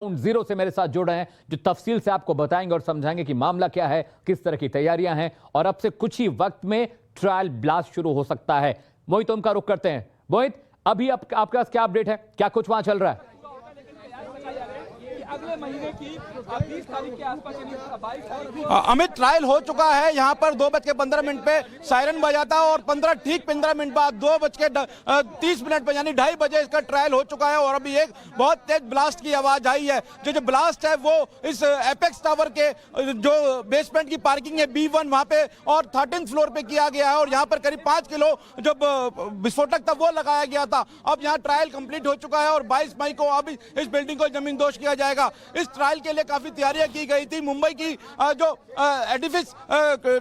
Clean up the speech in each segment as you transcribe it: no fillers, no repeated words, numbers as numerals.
Zero से मेरे साथ जुड़ रहे हैं, जो तफसील से आपको बताएंगे और समझाएंगे कि मामला क्या है, किस तरह की तैयारियां हैं और अब से कुछ ही वक्त में ट्रायल ब्लास्ट शुरू हो सकता है। मोहित, उनका रुख करते हैं। मोहित, अभी आपके पास क्या अपडेट है, क्या कुछ वहां चल रहा है? अगले महीने की 20 तारीख के आसपास अमित, ट्रायल हो चुका है। यहाँ पर 2:15 पे सायरन बजाता और 15 मिनट बाद 2:30 पे यानी 2:30 बजे इसका ट्रायल हो चुका है और अभी एक बहुत तेज ब्लास्ट की आवाज आई है। जो ब्लास्ट है वो इस एपेक्स टावर के जो बेसमेंट की पार्किंग है B1 वहां पे और 13th फ्लोर पे किया गया है और यहाँ पर करीब 5 किलो जो विस्फोटक था वो लगाया गया था। अब यहाँ ट्रायल कंप्लीट हो चुका है और 22 मई को अब इस बिल्डिंग को जमींदोज किया जाएगा। इस ट्रायल के लिए काफी तैयारियां की गई थी। मुंबई की जो एडिफिस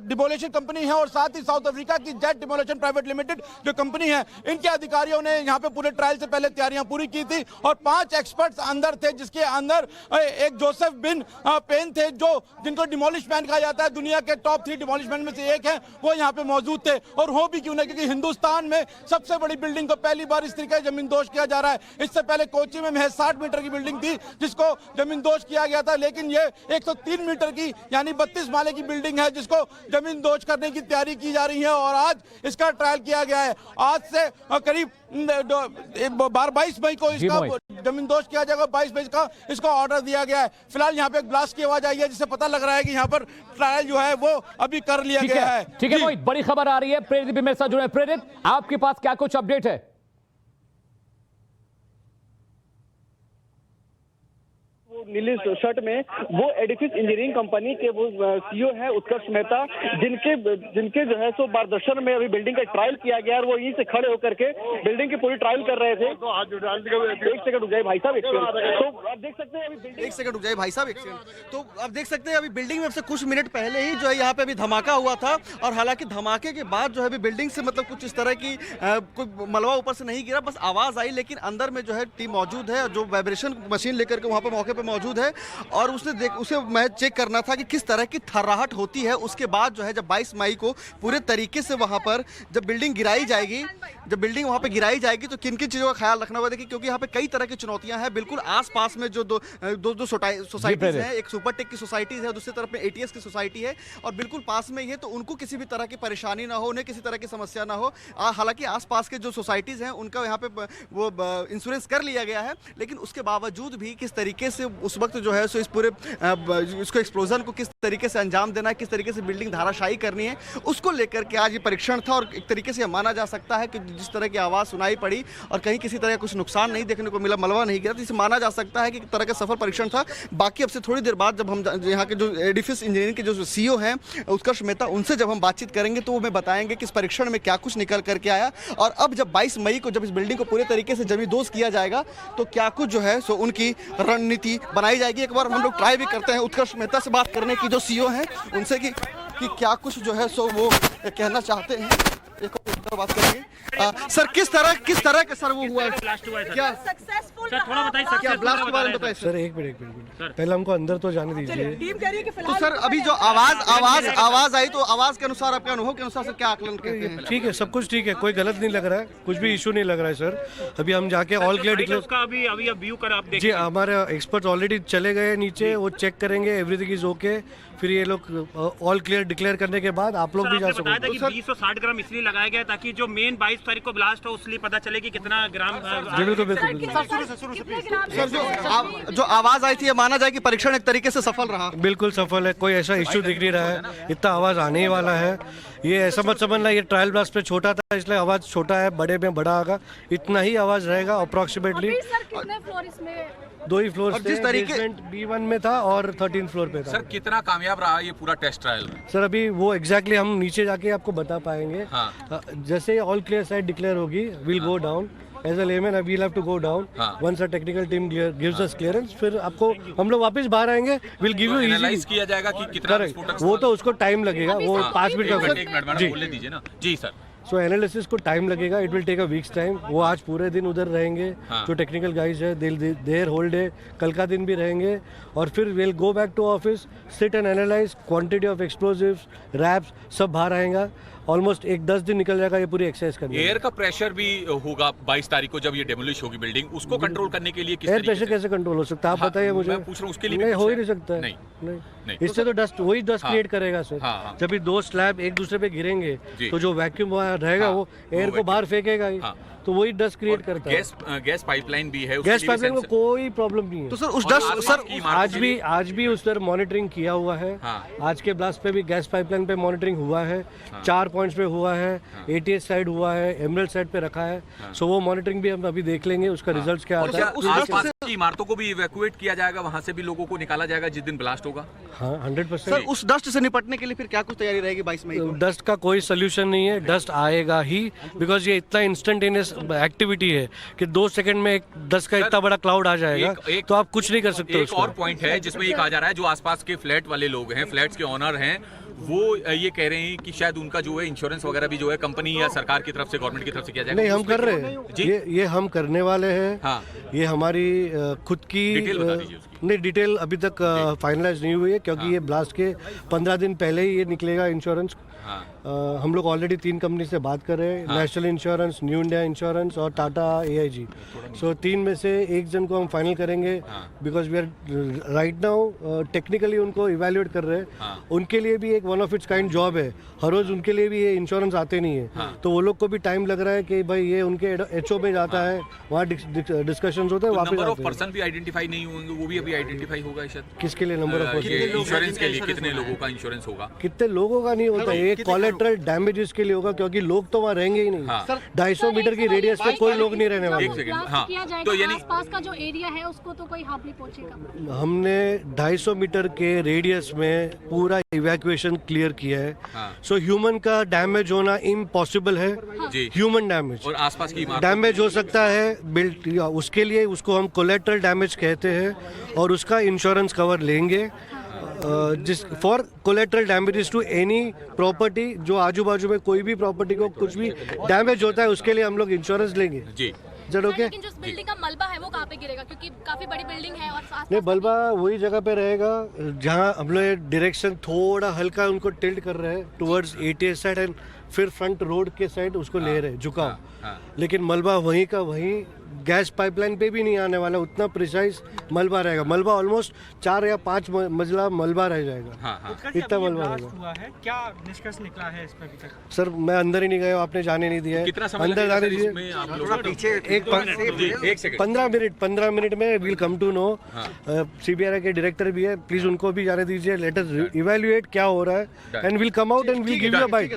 डिमोलिशन कंपनी है और साथ ही साउथ अफ्रीका की जेट डिमोलिशन प्राइवेट लिमिटेड जो कंपनी है, इनके अधिकारियों ने यहाँ पे पूरे ट्रायल से पहले तैयारियां पूरी की थी और 5 एक्सपर्ट्स अंदर थे, जिसके अंदर एक जोसेफ बिन पेन थे जो जिनको डिमोलिश मैन कहा जाता है, दुनिया के टॉप 3 डिमोलिश मैन में से एक है, वो यहाँ पे मौजूद थे। और हो भी क्यों नहीं, क्योंकि हिंदुस्तान में सबसे बड़ी बिल्डिंग को पहली बार इस तरीके से जमींदोज किया जा रहा है। इससे पहले कोची में महज 60 मीटर की बिल्डिंग थी जिसको जमींदोज किया गया था, लेकिन ये 103 मीटर की यानी 32 माले की बिल्डिंग है जिसको जमींदोज करने की तैयारी की जा रही है और आज इसका ट्रायल किया गया है। आज से करीब 22 मई को इसका जमींदोज किया जाएगा। 22 मई का इसको ऑर्डर दिया गया है। फिलहाल यहाँ पे एक ब्लास्ट की आवाज आई है जिससे पता लग रहा है कि यहाँ पर ट्रायल जो है वो अभी कर लिया गया है। ठीक है मोहित, बड़ी खबर आ रही है। प्रेरित भी मेरे साथ जुड़े हैं। प्रेरित, आपके पास क्या कुछ अपडेट है? नीली शर्ट में वो एडिफिस इंजीनियरिंग कंपनी के वो सीईओ है उत्कर्ष मेहता, जिनके जो है सो मार्गदर्शन में अभी बिल्डिंग का ट्रायल किया गया और वो यहीं से खड़े होकर के बिल्डिंग की पूरी ट्रायल कर रहे थे। एक सेकंड रुक जाए भाई साहब, तो आप देख सकते हैं अभी एक सेकंड रुक जाए भाई साहब, एक सेकंड। तो आप देख सकते हैं अभी बिल्डिंग में से कुछ मिनट पहले ही जो है यहाँ पे अभी धमाका हुआ था और हालांकि धमाके के बाद जो है अभी बिल्डिंग से मतलब कुछ इस तरह की कोई मलबा ऊपर से नहीं गिरा, बस आवाज आई, लेकिन अंदर में जो है टीम मौजूद है जो वाइब्रेशन मशीन लेकर के वहाँ पे मौके पे मौजूद है और उसे मैं चेक करना था कि किस तरह की थर्राहट होती है। उसके बाद जो है जब 22 मई को पूरे तरीके से वहां पर जब बिल्डिंग गिराई जाएगी, जब बिल्डिंग वहां पे गिराई जाएगी तो किन किन चीज़ों का ख्याल रखना होगा। देखिए, क्योंकि यहाँ पे कई तरह की चुनौतियां हैं। बिल्कुल आसपास में जो दो सोसाइटीज हैं, एक सुपरटेक की सोसाइटी है, दूसरी तरफ में ATS की सोसाइटी है और बिल्कुल पास में ही है, तो उनको किसी भी तरह की परेशानी ना हो, उन्हें किसी तरह की समस्या ना हो। हालांकि आसपास के जो सोसाइटीज हैं उनका यहाँ पे वो इंश्योरेंस कर लिया गया है, लेकिन उसके बावजूद भी किस तरीके से उस वक्त जो है सो इस पूरे इसको एक्सप्लोजन को किस तरीके से अंजाम देना है, किस तरीके से बिल्डिंग धाराशायी करनी है, उसको लेकर के आज ये परीक्षण था। और एक तरीके से माना जा सकता है कि जिस तरह की आवाज़ सुनाई पड़ी और कहीं किसी तरह का कुछ नुकसान नहीं देखने को मिला, मलबा नहीं गिरा, तो इसे माना जा सकता है कि एक तरह का सफल परीक्षण था। बाकी अब से थोड़ी देर बाद जब हम यहाँ के जो एडिफिस इंजीनियरिंग के जो सीईओ हैं उत्कर्ष मेहता, उनसे जब हम बातचीत करेंगे तो वो हमें बताएंगे कि इस परीक्षण में क्या कुछ निकल करके आया और अब जब 22 मई को जब इस बिल्डिंग को पूरे तरीके से जमींदोज किया जाएगा तो क्या कुछ जो है सो उनकी रणनीति बनाई जाएगी। एक बार हम लोग ट्राई भी करते हैं उत्कर्ष मेहता से बात करने की, जो सीईओ हैं, उनसे कि क्या कुछ जो है सो वो कहना चाहते हैं। एक और बात करेंगे। सर, किस तरह के सर वो हुआ क्या सर, थोड़ा बताइए सर, क्या ब्लास्ट के बारे में बताइए सर। एक मिनट पहले हमको अंदर तो जाने दीजिए। तो सर अभी जो आवाज आई, तो आवाज के अनुसार, आपके अनुभव के अनुसार सर क्या आकलन कहते हैं? ठीक है, सब कुछ ठीक है, कोई गलत नहीं लग रहा है, कुछ भी इशू नहीं लग रहा है सर। अभी हम जाके ऑल क्लियर डिक्लेयर अभी व्यू कर आप देखिए। जी, हमारे एक्सपर्ट ऑलरेडी चले गए नीचे, वो चेक करेंगे, एवरीथिंग इज ओके। फिर ये लोग ऑल क्लियर डिक्लेयर करने के बाद आप लोग भी जा सकोगे। तो 260 ग्राम इसलिए लगाया गया ताकि जो मेन 22 तारीख को ब्लास्ट हो उसलिए पता चले कि कितना ग्राम। बिल्कुल। सर, जो आवाज आई थी, माना जाए कि परीक्षण एक तरीके से सफल रहा? बिल्कुल सफल है, कोई ऐसा इश्यू दिख नहीं रहा है, इतना आवाज आने ही वाला है। ये ऐसा मत समझना ये ट्रायल ब्लास्ट पे छोटा था इसलिए आवाज छोटा है, बड़े में बड़ा होगा, इतना ही आवाज रहेगा अप्रोक्सीमेटली। 2 ही फ्लोर, जिस तरीके B1 में था और 13th फ्लोर पे था। सर, कितना कामयाब रहा ये पूरा टेस्ट ट्रायल में? सर अभी वो एग्जैक्टली हम नीचे जाके आपको बता पाएंगे। हाँ। जैसे ऑल क्लियर साइड डिक्लेयर होगी, will go down as a layman, we'll have to go down once a technical team gives us clearance. फिर आपको हम लोग वापस बाहर आएंगे, विल गिव यू एनालाइज किया जाएगा कि कितना विस्फोटक। वो तो उसको टाइम लगेगा, वो 5 मिनट का। एक मिनट मैडम बोलने दीजिए ना। जी सर। सो एनालिसिस को टाइम लगेगा, it will take a weeks time. वो आज पूरे दिन उधर रहेंगे। जो टेक्निकल गाइज है देयर होल डे, कल का दिन भी रहेंगे और फिर will go back to office, sit and analyse quantity of explosives, wraps, सब बाहर आएगा ऑलमोस्ट 10 दिन निकल जाएगा ये पूरी एक्सरसाइज करने में। एयर का प्रेशर भी होगा 22 तारीख को जब ये डेमोलिश होगी बिल्डिंग, उसको कंट्रोल करने के लिए किस एयर तरीके प्रेशर से? कैसे कंट्रोल हो सकता है आप हाँ, बताइए मुझे। मैं पूछ रहा हूँ उसके लिए भी नहीं, कुछ हो ही है? नहीं सकता है। नहीं। नहीं इससे तो डस्ट वही डस्ट क्रिएट करेगा सर। हाँ। जब भी 2 स्लैब एक दूसरे पे गिरेंगे जी। तो जो वैक्यूम रहेगा हाँ, वो एयर वो को बाहर फेंकेगा ही, हाँ। तो वही डस्ट क्रिएट करता है। गैस पाइपलाइन भी है, उसके गैस लिए भी पाइपलाइन को सेंसर- कोई प्रॉब्लम नहीं है। तो सर उस और डस्ट आसपास सर की इमारतों के लिए- आज भी उस पर मॉनिटरिंग किया हुआ है। हाँ। आज के ब्लास्ट पे भी गैस पाइपलाइन पे मॉनिटरिंग हुआ है। 4 पॉइंट्स पे हुआ है, ATS साइड हुआ है, एमरल्ड साइड पे रखा है। सो वो मॉनिटरिंग भी हम अभी देख लेंगे, उसका रिजल्ट क्या और आता क्या है। उस डस्ट आसपास से- की इमारतों को भी इवैक्यूएट किया जाएगा, वहां से भी लोगों को निकाला जाएगा जिस दिन ब्लास्ट होगा? हाँ 100%। सर उस डस्ट से निपटने के लिए फिर क्या कुछ तैयारी रहेगी 22 मई को? डस्ट का कोई सोल्यूशन नहीं है, डस्ट आएगा ही, बिकॉज ये इतना इंस्टेंटेनियस एक्टिविटी है कि 2 सेकंड में डस्ट का इतना बड़ा क्लाउड आ जाएगा तो आप कुछ नहीं कर सकते एक उसको। और पॉइंट है जिसमें ये कहा जा रहा है, जो आसपास के फ्लैट वाले लोग हैं, फ्लैट्स के ऑनर हैं, वो ये कह रहे हैं कि शायद उनका जो है इंश्योरेंस वगैरह भी जो है कंपनी या सरकार की तरफ से, गवर्नमेंट की तरफ से किया जाएगा। नहीं हम कर रहे जी। हैं, ये हम करने वाले हैं। हाँ। ये हमारी खुद की डिटेल बता दीजिए उसकी। नहीं डिटेल अभी तक फाइनलाइज नहीं हुई है क्योंकि ये ब्लास्ट के 15 दिन पहले ही ये निकलेगा इंश्योरेंस। हाँ। हम लोग ऑलरेडी 3 कंपनी से बात कर रहे हैं, national insurance, new India insurance और टाटा AIG। सो 3 में से एक जन को हम फाइनल करेंगे because we are right now technically उनको इवेल्युएट कर रहे हैं। उनके लिए भी एक one of its kind job है, हर रोज उनके लिए भी ये इंश्योरेंस आते नहीं है। तो वो लोग को भी टाइम लग रहा है कि भाई ये उनके HO में जाता है, वहाँ डिस्कशन होते हैं, वापस नंबर ऑफ आते हैं। पर्सन भी आइडेंटिफाई नहीं होंगे, वो भी अभी आइडेंटिफाई होगा शायद। किसके लिए नंबर ऑफ ये इंश्योरेंस के लिए कितने लोगों का इंश्योरेंस होगा? कितने लोगों का नहीं होता, ये कोलेटरल डैमेजेस के लिए होगा क्योंकि लोग तो वहाँ रहेंगे ही नहीं। हाँ। 250 मीटर की रेडियस पे कोई लोग नहीं रहने वाले। एक सेकंड, ब्लास्ट हाँ, किया जाएगा, तो यानी आसपास का जो एरिया है उसको तो कोई हार्म नहीं पहुंचेगा। हमने 250 मीटर के रेडियस में पूरा इवैक्यूएशन क्लियर किया है। हाँ। सो ह्यूमन का डैमेज होना इम्पॉसिबल है। जी। ह्यूमन डैमेज और आसपास की इमारत डैमेज हो सकता है बिल्ट, उसके लिए उसको हम कोलेटरल डैमेज कहते हैं और उसका इंश्योरेंस कवर लेंगे। जिस for collateral damages to any property, जो आजू बाजू में कोई भी प्रॉपर्टी को कुछ भी डैमेज होता है उसके लिए हम लोग इंश्योरेंस लेंगे। जी। जब ओके लेकिन जो बिल्डिंग का मलबा है वो कहाँ पे गिरेगा, क्योंकि काफी बड़ी बिल्डिंग है और आसपास नहीं बल्बा वही जगह पे रहेगा जहाँ हम लोग डायरेक्शन थोड़ा हल्का उनको टिल्ट कर रहे हैं टुवर्ड्स ATS साइड एंड फिर फ्रंट रोड के साइड उसको ले रहे हैं झुकाव। लेकिन मलबा वहीं का वहीं, गैस पाइपलाइन पे भी नहीं आने वाला, उतना प्रिसाइज मलबा रहेगा। मलबा ऑलमोस्ट 4 या 5 मंजिला मलबा रह जाएगा। हाँ। इतना मलबा रहेगा। हुआ है, क्या निष्कर्ष निकला है इस पर अभी तक? सर मैं अंदर ही नहीं गया, आपने जाने नहीं दिया है। कितना समय अंदर लगेगा जाने सर दीजिए। इसमें आप लोगों को? एक सेकंड। 15 मिनट में will come to know. CBRI के डायरेक्टर भी है, प्लीज उनको भी जाने दीजिए। लेट अस इवैल्यूएट क्या हो रहा है and will come out and will give you a bite.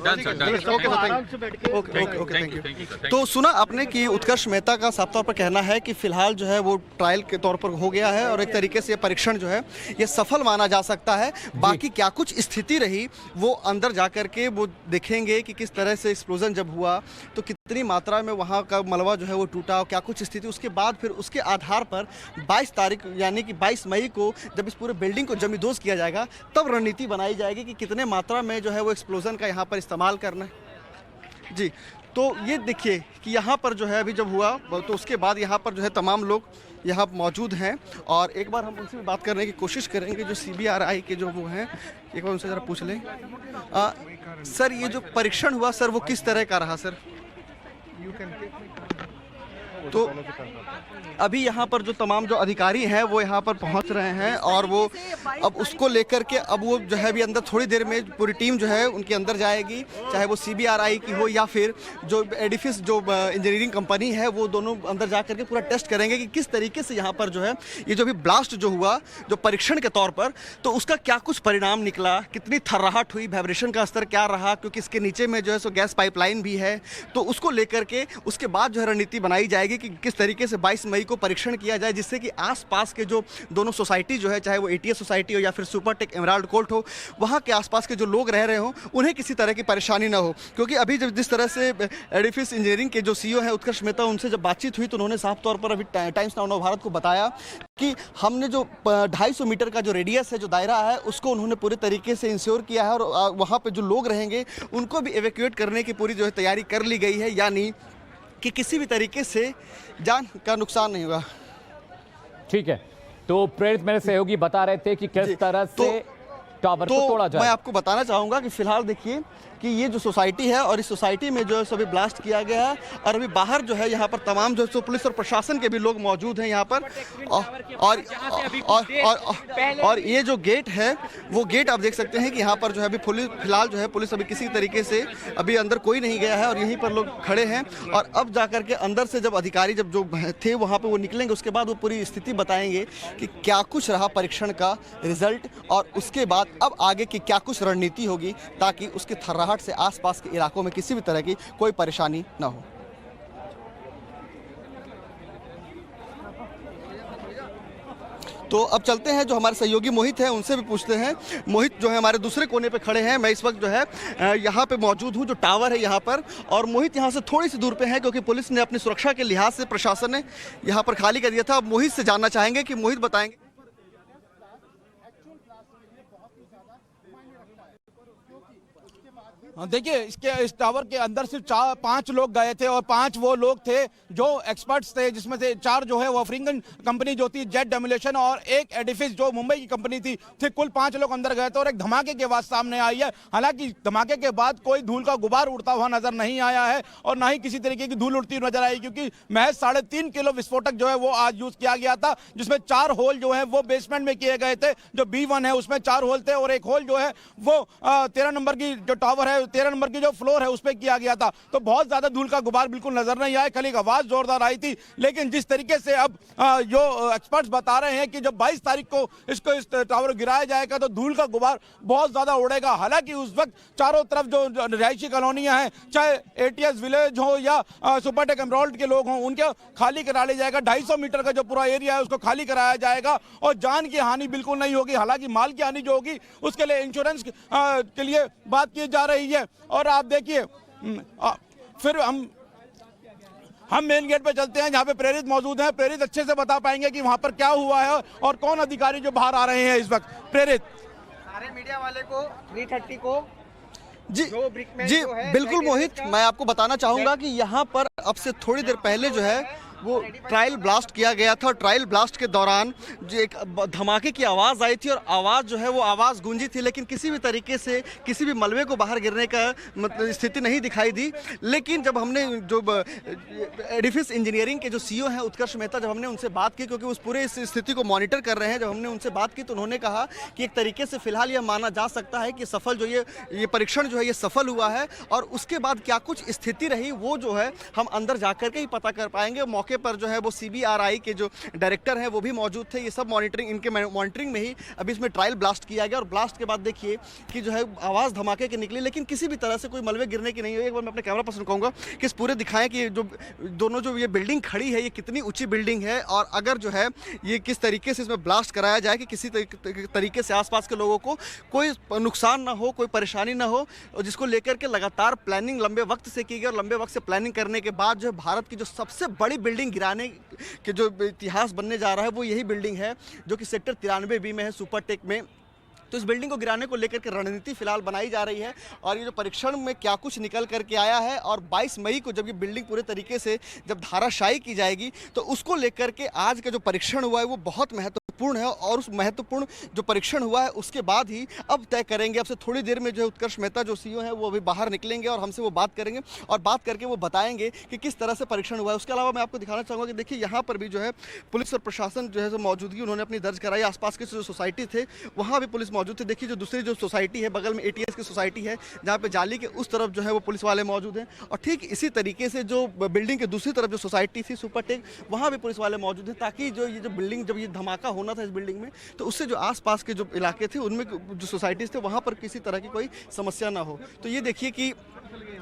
Okay thank you. तो सुना आपने कि उत्कर्ष मेहता का साफ तौर पर कहना है कि फिलहाल जो है वो ट्रायल के तौर पर हो गया है और एक तरीके से ये परीक्षण जो है ये सफल माना जा सकता है। बाकी क्या कुछ स्थिति रही वो अंदर जा कर के वो देखेंगे कि किस तरह से एक्सप्लोजन जब हुआ तो कितनी मात्रा में वहाँ का मलबा जो है वो टूटा और क्या कुछ स्थिति, उसके बाद फिर उसके आधार पर 22 तारीख यानी कि 22 मई को जब इस पूरे बिल्डिंग को जमींदोज किया जाएगा तब रणनीति बनाई जाएगी कि कितने मात्रा में जो है वो एक्सप्लोजन का यहाँ पर इस्तेमाल करना है। जी तो ये देखिए कि यहाँ पर जो है अभी जब हुआ तो उसके बाद यहाँ पर जो है तमाम लोग यहाँ मौजूद हैं और एक बार हम उनसे भी बात करने की कोशिश करेंगे जो CBRI के जो वो हैं, एक बार उनसे ज़रा पूछ लें। सर ये जो परीक्षण हुआ सर वो किस तरह का रहा सर? तो अभी यहाँ पर जो तमाम जो अधिकारी हैं वो यहाँ पर पहुँच रहे हैं और वो अब उसको लेकर के अब वो जो है अभी अंदर थोड़ी देर में पूरी टीम जो है उनके अंदर जाएगी, चाहे वो CBRI की हो या फिर जो एडिफिस जो इंजीनियरिंग कंपनी है वो दोनों अंदर जा करके पूरा टेस्ट करेंगे कि किस तरीके से यहाँ पर जो है ये जो भी ब्लास्ट जो हुआ जो परीक्षण के तौर पर तो उसका क्या कुछ परिणाम निकला, कितनी थर्राहट हुई, वाइब्रेशन का स्तर क्या रहा, क्योंकि इसके नीचे में जो है सो गैस पाइपलाइन भी है। तो उसको लेकर के उसके बाद जो है रणनीति बनाई जाएगी कि किस तरीके से 22 मई को परीक्षण किया जाए जिससे कि आसपास के जो दोनों सोसाइटी जो है चाहे वो ATS सोसाइटी हो या फिर सुपरटेक एमराल्ड कोर्ट हो, वहाँ के आसपास के जो लोग रह रहे हो उन्हें किसी तरह की परेशानी ना हो। क्योंकि अभी जब जिस तरह से एडिफिस इंजीनियरिंग के जो CEO हैं उत्कर्ष मेहता, उनसे जब बातचीत हुई तो उन्होंने साफ तौर पर अभी टाइम्स नाउ भारत को बताया कि हमने जो 250 मीटर का जो रेडियस है जो दायरा है उसको उन्होंने पूरे तरीके से इंश्योर किया है और वहाँ पर जो लोग रहेंगे उनको भी एवैक्यूएट करने की पूरी जो है तैयारी कर ली गई है, यानी कि किसी भी तरीके से जान का नुकसान नहीं होगा। ठीक है, तो प्रेरित मेरे सहयोगी बता रहे थे कि किस तरह से टावर को तोड़ा मैं जाए। आपको बताना चाहूंगा कि फिलहाल देखिए कि ये जो सोसाइटी है और इस सोसाइटी में जो है सभी ब्लास्ट किया गया है और अभी बाहर जो है यहाँ पर तमाम जो पुलिस और प्रशासन के भी लोग मौजूद हैं यहाँ पर और ये जो गेट है वो गेट आप देख सकते हैं कि यहाँ पर जो है अभी फिलहाल जो है पुलिस अभी किसी तरीके से अभी अंदर कोई नहीं गया है और यहीं पर लोग खड़े हैं और अब जाकर के अंदर से जब अधिकारी जब जो थे वहाँ पर वो निकलेंगे उसके बाद वो पूरी स्थिति बताएंगे कि क्या कुछ रहा परीक्षण का रिजल्ट और उसके बाद अब आगे की क्या कुछ रणनीति होगी ताकि उसके थर्राहट से आसपास के इलाकों में किसी भी तरह की कोई परेशानी ना हो। तो अब चलते हैं जो हमारे सहयोगी मोहित हैं उनसे भी पूछते हैं। मोहित जो है हमारे दूसरे कोने पे खड़े हैं, मैं इस वक्त जो है यहाँ पे मौजूद हूँ जो टावर है यहाँ पर, और मोहित यहाँ से थोड़ी सी दूर पे है क्योंकि पुलिस ने अपनी सुरक्षा के लिहाज से प्रशासन ने यहाँ पर खाली कर दिया था। अब मोहित से जानना चाहेंगे कि मोहित बताएंगे देखिए इस टावर के अंदर सिर्फ 5 लोग गए थे और 5 वो लोग थे जो एक्सपर्ट्स थे, जिसमें से 4 जो है वो अफ्रीकन कंपनी जो थी जेट डेमोलेशन और एक एडिफिस जो मुंबई की कंपनी थी कुल 5 लोग अंदर गए थे और एक धमाके की आवाज सामने आई है। हालांकि धमाके के बाद कोई धूल का गुबार उड़ता हुआ नजर नहीं आया है और ना ही किसी तरीके की धूल उड़ती नजर आई, क्योंकि महज 3.5 किलो विस्फोटक जो है वो आज यूज किया गया था, जिसमें 4 होल जो है वो बेसमेंट में किए गए थे। जो B1 है उसमें 4 होल थे और एक होल जो है वो 13 नंबर की जो टावर है 13 नंबर की जो फ्लोर है उस पर किया गया था। तो बहुत ज्यादा धूल का गुबार बिल्कुल नजर नहीं आया, खाली आवाज जोरदार आई थी। लेकिन जिस तरीके से अब जो एक्सपर्ट्स बता रहे हैं कि जब 22 तारीख को इस टावर गिराया जाएगा तो धूल का गुबार बहुत ज्यादा उड़ेगा। हालांकि उस वक्त चारों तरफ जो रिहायशी कॉलोनियां हैं, चाहे ATS विलेज हो या सुपरटेक एमराल्ड के लोग हों, उनके खाली करा लिया जाएगा। 250 मीटर का जो पूरा एरिया है उसको खाली कराया जाएगा और जान की हानि बिल्कुल नहीं होगी। हालांकि माल की हानि जो होगी उसके लिए इंश्योरेंस के लिए बात की जा रही है। और आप देखिए फिर हम मेन गेट पे चलते हैं जहाँ पे प्रेरित मौजूद हैं। प्रेरित अच्छे से बता पाएंगे कि वहाँ पर क्या हुआ है और कौन अधिकारी जो बाहर आ रहे हैं इस वक्त। प्रेरित, सारे मीडिया वाले को 3:30 को जी बिल्कुल मोहित, मैं आपको बताना चाहूंगा कि यहाँ पर अब से थोड़ी देर पहले जो है वो ट्रायल ब्लास्ट किया गया था और ट्रायल ब्लास्ट के दौरान जो एक धमाके की आवाज़ आई थी और आवाज़ जो है वो आवाज़ गूंजी थी, लेकिन किसी भी तरीके से किसी भी मलबे को बाहर गिरने का मतलब स्थिति नहीं दिखाई दी। लेकिन जब हमने जो एडिफिस इंजीनियरिंग के जो CEO हैं उत्कर्ष मेहता, जब हमने उनसे बात की क्योंकि उस पूरे इस स्थिति को मॉनिटर कर रहे हैं, जब हमने उनसे बात की तो उन्होंने कहा कि एक तरीके से फिलहाल यह माना जा सकता है कि सफल जो ये परीक्षण जो है ये सफल हुआ है और उसके बाद क्या कुछ स्थिति रही वो जो है हम अंदर जाकर के ही पता कर पाएंगे। मौके पर जो है वो CBRI के जो डायरेक्टर हैं वो भी मौजूद थे। ये सब इनके मॉनिटरिंग में ही अभी इसमें ट्रायल ब्लास्ट किया गया और ब्लास्ट के बाद देखिए कि जो है आवाज़ धमाके की निकली, लेकिन किसी भी तरह से कोई मलबे गिरने की नहीं हुई। एक बार मैं अपने कैमरा पर्सन कहूँगा कि इस पूरे दिखाएं कि जो दोनों जो ये बिल्डिंग खड़ी है ये कितनी ऊंची बिल्डिंग है और अगर जो है ये किस तरीके से इसमें ब्लास्ट कराया जाए कि किसी तरीके से आसपास के लोगों को कोई नुकसान ना हो, कोई परेशानी ना हो, जिसको लेकर के लगातार प्लानिंग लंबे वक्त से की गई और लंबे वक्त से प्लानिंग करने के बाद जो है भारत की जो सबसे बड़ी बिल्डिंग गिराने के जो इतिहास बनने जा रहा है वो यही बिल्डिंग है जो कि सेक्टर 93B में है सुपरटेक में। तो इस बिल्डिंग को गिराने को लेकर के रणनीति फिलहाल बनाई जा रही है और ये जो परीक्षण में क्या कुछ निकल करके आया है और 22 मई को जब ये बिल्डिंग पूरे तरीके से जब धाराशायी की जाएगी तो उसको लेकर के आज का जो परीक्षण हुआ है वो बहुत महत्वपूर्ण है और उस महत्वपूर्ण जो परीक्षण हुआ है उसके बाद ही अब तय करेंगे। अब से थोड़ी देर में जो है उत्कर्ष मेहता जो CEO है वो अभी बाहर निकलेंगे और हमसे वो बात करेंगे और बात करके वो बताएंगे कि किस तरह से परीक्षण हुआ है। उसके अलावा मैं आपको दिखाना चाहूँगा कि देखिए यहाँ पर भी जो है पुलिस और प्रशासन जो है मौजूदगी उन्होंने अपनी दर्ज कराई। आसपास के जो सोसाइटी थे वहाँ भी पुलिस मौजूद थे। देखिए जो दूसरी जो सोसाइटी है बगल में ATS की सोसाइटी है जहाँ पे जाली के उस तरफ जो है वो पुलिस वाले मौजूद हैं और ठीक इसी तरीके से जो बिल्डिंग के दूसरी तरफ जो सोसाइटी थी सुपरटेक वहाँ भी पुलिस वाले मौजूद हैं ताकि जो ये जो बिल्डिंग जब ये धमाका होना था इस बिल्डिंग में तो उससे जो आसपास के जो इलाके थे उनमें जो सोसाइटीज़ थे वहाँ पर किसी तरह की कोई समस्या ना हो। तो ये देखिए कि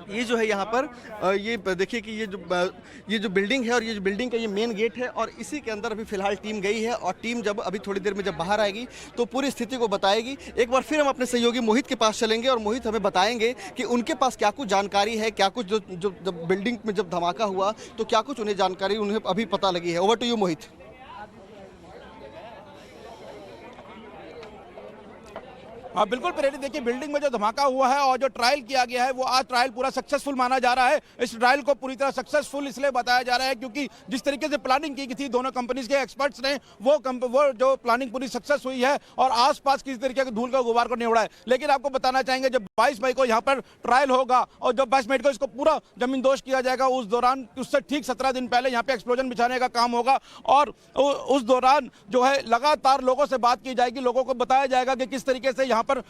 ये जो है यहाँ पर ये देखिए कि ये जो बिल्डिंग है और ये जो बिल्डिंग का ये मेन गेट है और इसी के अंदर अभी फिलहाल टीम गई है और टीम जब अभी थोड़ी देर में जब बाहर आएगी तो पूरी स्थिति को बताएगी। एक बार फिर हम अपने सहयोगी मोहित के पास चलेंगे और मोहित हमें बताएंगे कि उनके पास क्या कुछ जानकारी है, क्या कुछ जो जब बिल्डिंग में जब धमाका हुआ तो क्या कुछ उन्हें जानकारी उन्हें अभी पता लगी है। ओवर टू यू मोहित। हाँ बिल्कुल प्रेरित, देखिए बिल्डिंग में जो धमाका हुआ है और जो ट्रायल किया गया है वो आज ट्रायल पूरा सक्सेसफुल माना जा रहा है। इस ट्रायल को पूरी तरह सक्सेसफुल इसलिए बताया जा रहा है क्योंकि जिस तरीके से प्लानिंग की थी दोनों कंपनीज के एक्सपर्ट्स ने, वो जो प्लानिंग पूरी सक्सेस हुई है और आसपास किसी तरीके के धूल का गुबार को नहीं उड़ा है। लेकिन आपको बताना चाहेंगे जब 22 मई को यहाँ पर ट्रायल होगा और जब 22 मई को इसको पूरा जमींदोज किया जाएगा, उस दौरान उससे ठीक 17 दिन पहले यहाँ पे एक्सप्लोजन बिछाने का काम होगा और उस दौरान जो है लगातार लोगों से बात की जाएगी, लोगों को बताया जाएगा कि किस तरीके से यहाँ पर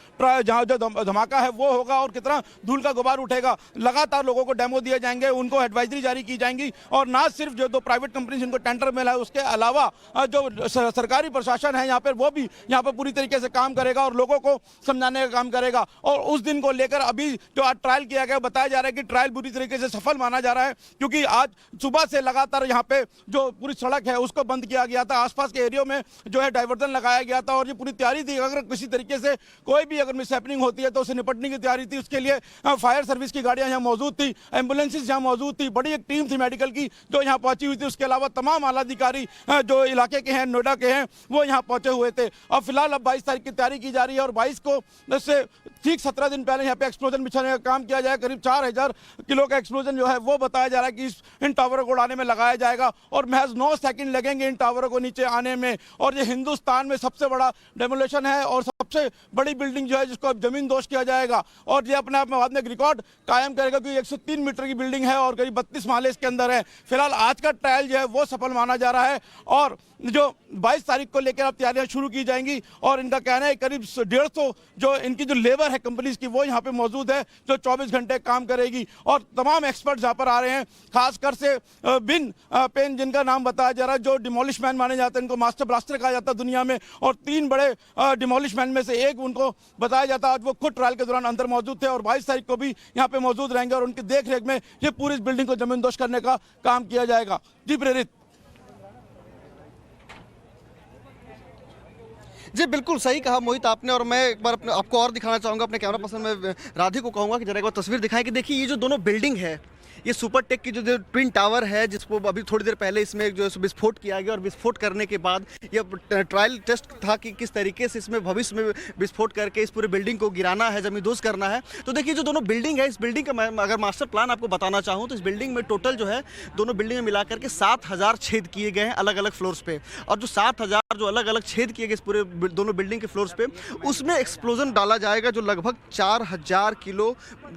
जहाँ जो धमाका है वो होगा और कितना धूल का गुबार उठेगा। लगातार लोगों को डेमो दिए जाएंगे, उनको एडवाइजरी जारी की जाएंगी और ना सिर्फ जो दो प्राइवेट कंपनी जिनको टेंडर मिला है उसके अलावा जो सरकारी प्रशासन है यहाँ पर वो भी यहाँ पर पूरी तरीके से काम करेगा और लोगों को समझाने का काम करेगा। और उस दिन को लेकर अभी जो आज ट्रायल किया गया बताया जा रहा है कि ट्रायल पूरी तरीके से सफल माना जा रहा है क्योंकि आज सुबह से लगातार यहाँ पे जो पूरी सड़क है उसको बंद किया गया था, आसपास के एरियो में जो है डाइवर्जन लगाया गया था और ये पूरी तैयारी थी अगर किसी तरीके से कोई भी अगर मिसहैपनिंग होती है तो उससे निपटने की तैयारी थी। उसके लिए फायर सर्विस की गाड़ियां यहाँ मौजूद थी, एम्बुलेंसेज यहाँ मौजूद थी, बड़ी एक टीम थी मेडिकल की जो यहाँ पहुंची हुई थी। उसके अलावा तमाम आला अधिकारी जो इलाके के हैं, नोएडा के हैं, वो यहाँ पहुंचे हुए थे। और फिलहाल अब 22 तारीख की तैयारी की जा रही है और 22 को से ठीक 17 दिन पहले यहाँ पे एक्सप्लोजन बिछाने का काम किया जाएगा। करीब 4000 किलो का एक्सप्लोजन जो है वो बताया जा रहा है कि इन टावरों को उड़ाने में लगाया जाएगा और महज 9 सेकंड लगेंगे इन टावरों को नीचे आने में। और ये हिंदुस्तान में सबसे बड़ा डेमोलेशन है और सबसे बड़ी बिल्डिंग जो है जिसको अब जमीन दोष किया जाएगा और ये अपने आप में बाद में एक रिकॉर्ड कायम करेगा क्योंकि 103 मीटर की बिल्डिंग है और करीब 32 माले इसके अंदर है। फिलहाल आज का ट्रायल जो है वो सफल माना जा रहा है और जो 22 तारीख को लेकर अब तैयारियां शुरू की जाएंगी और इनका कहना है करीब 150 जो इनकी जो लेबर है कंपनीज की वो यहाँ पे मौजूद है जो 24 घंटे काम करेगी और तमाम एक्सपर्ट्स यहाँ पर आ रहे हैं। खासकर से बिन पेन जिनका नाम बताया जा रहा है जो डिमोलिश मैन माने जाते हैं, इनको मास्टर ब्लास्टर कहा जाता है दुनिया में और 3 बड़े डिमोलिश मैन में से एक उनको बताया जाता है। आज वो खुद ट्रायल के दौरान अंदर मौजूद थे और 22 तारीख को भी यहाँ पे मौजूद रहेंगे और उनकी देख रेख में ये पूरी इस बिल्डिंग को जमींदोज करने का काम किया जाएगा। जी प्रेरित। जी बिल्कुल सही कहा मोहित आपने और मैं एक बार आपको और दिखाना चाहूँगा, अपने कैमरा पर्सन में राधे को कहूँगा कि जरा एक बार तस्वीर दिखाएं कि देखिए ये जो दोनों बिल्डिंग है, ये सुपर टेक की जो ट्विन टावर है जिसको अभी थोड़ी देर पहले इसमें जो विस्फोट किया गया और विस्फोट करने के बाद ये ट्रायल टेस्ट था कि किस तरीके से इसमें भविष्य में विस्फोट करके इस पूरे बिल्डिंग को गिराना है, जमींदोज करना है। तो देखिए जो दोनों बिल्डिंग है, इस बिल्डिंग का मैं अगर मास्टर प्लान आपको बताना चाहूँ तो इस बिल्डिंग में टोटल जो है दोनों बिल्डिंग में मिलाकर के 7000 छेद किए गए हैं अलग अलग फ्लोर्स पे और जो 7000 जो अलग अलग छेद किए गए इस पूरे दोनों बिल्डिंग के फ्लोर्स पे उसमें एक्सप्लोजन डाला जाएगा जो लगभग 4000 किलो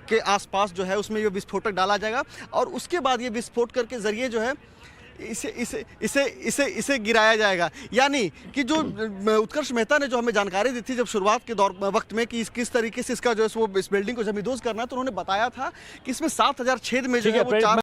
के आसपास जो है उसमें ये विस्फोटक डाला जाएगा और उसके बाद ये विस्फोट करके जरिए जो है इसे गिराया जाएगा। यानी कि जो उत्कर्ष मेहता ने जो हमें जानकारी दी थी जब शुरुआत के वक्त में कि किस तरीके से इसका जो है वो इस बिल्डिंग को जमींदोज करना है तो उन्होंने बताया था कि इसमें 7000 छेद में जो है वो 4